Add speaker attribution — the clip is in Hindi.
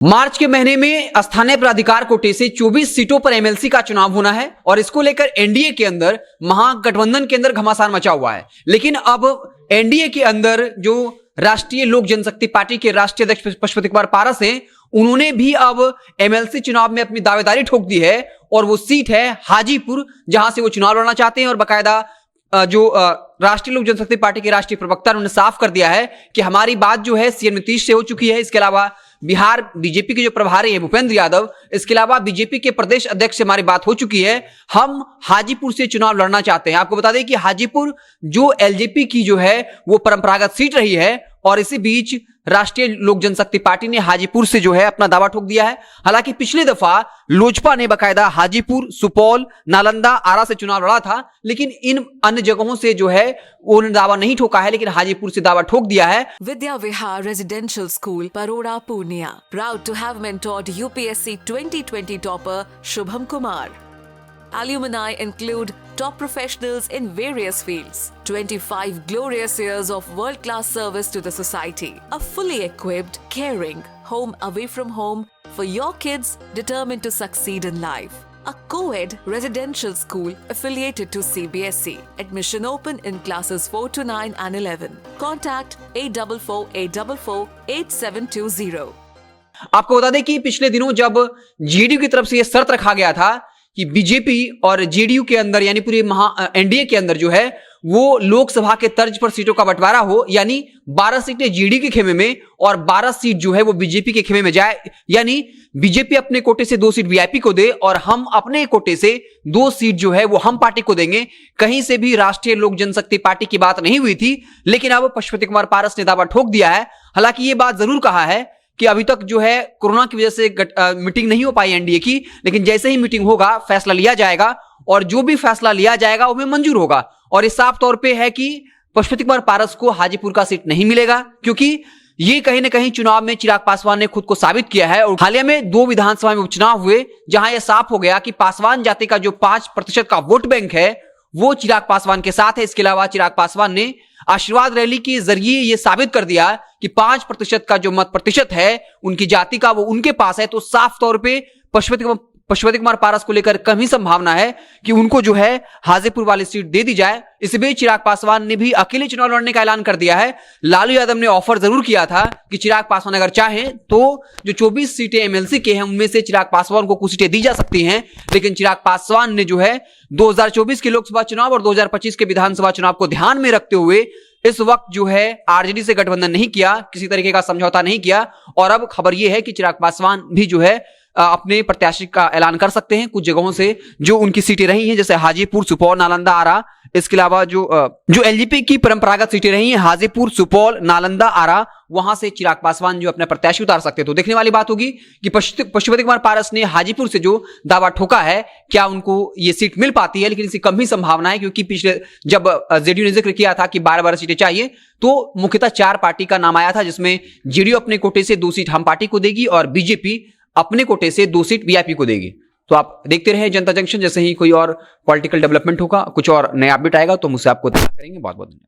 Speaker 1: मार्च के महीने में स्थानीय प्राधिकार कोटे से 24 सीटों पर एमएलसी का चुनाव होना है और इसको लेकर एनडीए के अंदर महागठबंधन के अंदर घमासान मचा हुआ है। लेकिन अब एनडीए के अंदर जो राष्ट्रीय लोक जनशक्ति पार्टी के राष्ट्रीय अध्यक्ष पशुपति कुमार पारस हैं, उन्होंने भी अब एमएलसी चुनाव में अपनी दावेदारी ठोक दी है और वो सीट है हाजीपुर, जहां से वो चुनाव लड़ना चाहते हैं। और बाकायदा जो राष्ट्रीय लोक जनशक्ति पार्टी के राष्ट्रीय प्रवक्ता उन्होंने साफ कर दिया है कि हमारी बात जो है सीएम नीतीश से हो चुकी है। इसके अलावा बिहार बीजेपी के जो प्रभारी है भूपेंद्र यादव, इसके अलावा बीजेपी के प्रदेश अध्यक्ष से हमारी बात हो चुकी है। हम हाजीपुर से चुनाव लड़ना चाहते हैं। आपको बता दें कि हाजीपुर जो एलजेपी की जो है वो परंपरागत सीट रही है और इसी बीच राष्ट्रीय लोक जनशक्ति पार्टी ने हाजीपुर से जो है अपना दावा ठोक दिया है। हालांकि पिछली दफा लोजपा ने बाकायदा हाजीपुर, सुपौल, नालंदा, आरा से चुनाव लड़ा था, लेकिन इन अन्य जगहों से जो है उन्होंने दावा नहीं ठोका है, लेकिन हाजीपुर से दावा ठोक दिया है।
Speaker 2: Vidya Vihar Residential School, Parora, Purnia, proud to have mentored UPSC 2020 topper Shubham Kumar. Alumni include top professionals in various fields, 25 glorious years of world-class service to the society, a fully equipped, caring home away from home for your kids determined to succeed in life. A co-ed residential school affiliated to CBSE. Admission open in classes 4 to 9 and 11. Contact 8448448720.
Speaker 1: आपको बता दें कि पिछले दिनों जब जेडीयू की तरफ से यह शर्त रखा गया था कि बीजेपी और जेडीयू के अंदर यानी पूरे एनडीए के अंदर जो है वो लोकसभा के तर्ज पर सीटों का बंटवारा हो, यानी 12 सीटें जेडीयू के खेमे में और 12 सीट जो है वो बीजेपी के खेमे में जाए, यानी बीजेपी अपने कोटे से 2 सीट वीआईपी को दे और हम अपने कोटे से 2 सीट जो है वो हम पार्टी को देंगे। कहीं से भी राष्ट्रीय लोक जनशक्ति पार्टी की बात नहीं हुई थी, लेकिन अब पशुपति कुमार पारस ने दावा ठोक दिया है। हालांकि ये बात जरूर कहा है कि अभी तक जो है कोरोना की वजह से मीटिंग नहीं हो पाई एनडीए की, लेकिन जैसे ही मीटिंग होगा फैसला लिया जाएगा और जो भी फैसला लिया जाएगा वो मंजूर होगा। और इस साफ तौर पे है कि पशुपति कुमार पारस को हाजीपुर का सीट नहीं मिलेगा, क्योंकि ये कहीं ना कहीं चुनाव में चिराग पासवान ने खुद को साबित किया है। और हाल ही में 2 विधानसभा में उपचुनाव हुए जहां यह साफ हो गया कि पासवान जाति का जो 5% का वोट बैंक है वो चिराग पासवान के साथ है। इसके अलावा चिराग पासवान ने आशीर्वाद रैली के जरिए यह साबित कर दिया कि 5% का जो मत प्रतिशत है उनकी जाति का वो उनके पास है। तो साफ तौर पे पशुपति कुमार पारस को लेकर कम ही संभावना है कि उनको जो है हाजीपुर वाली सीट दे दी जाए। इस बीच चिराग पासवान ने भी अकेले चुनाव लड़ने का ऐलान कर दिया है। लालू यादव ने ऑफर जरूर किया था कि चिराग पासवान अगर चाहें तो जो 24 सीटें एमएलसी के हैं उनमें से चिराग पासवान को कुछ सीटें दी जा सकती हैं, लेकिन चिराग पासवान ने जो है 2024 के लोकसभा चुनाव और 2025 के विधानसभा चुनाव को ध्यान में रखते हुए इस वक्त जो है आरजेडी से गठबंधन नहीं किया, किसी तरीके का समझौता नहीं किया। और अब खबर यह है कि चिराग पासवान भी जो है अपने प्रत्याशी का ऐलान कर सकते हैं कुछ जगहों से जो उनकी सीटें रही हैं, जैसे हाजीपुर, सुपौल, नालंदा, आरा। इसके अलावा जो एलजेपी की परंपरागत सीटें रही हैं हाजीपुर, सुपौल, नालंदा, आरा, वहां से चिराग पासवान जो अपना प्रत्याशी उतार सकते हैं। तो देखने वाली बात होगी कि पशुपति कुमार पारस ने हाजीपुर से जो दावा ठोका है क्या उनको ये सीट मिल पाती है, लेकिन इसकी कम ही संभावना है, क्योंकि पिछले जब जेडीयू ने जिक्र किया था कि 12 सीटें चाहिए तो मुख्यतः 4 पार्टी का नाम आया था, जिसमें जेडीयू अपने कोटे से 2 सीट हम पार्टी को देगी और बीजेपी अपने कोटे से 2 सीट वीआईपी को देगी। तो आप देखते रहे जनता जंक्शन। जैसे ही कोई और पॉलिटिकल डेवलपमेंट होगा, कुछ और नया अपडेट आएगा तो मुझसे आपको इत्तला करेंगे। बहुत बहुत धन्यवाद।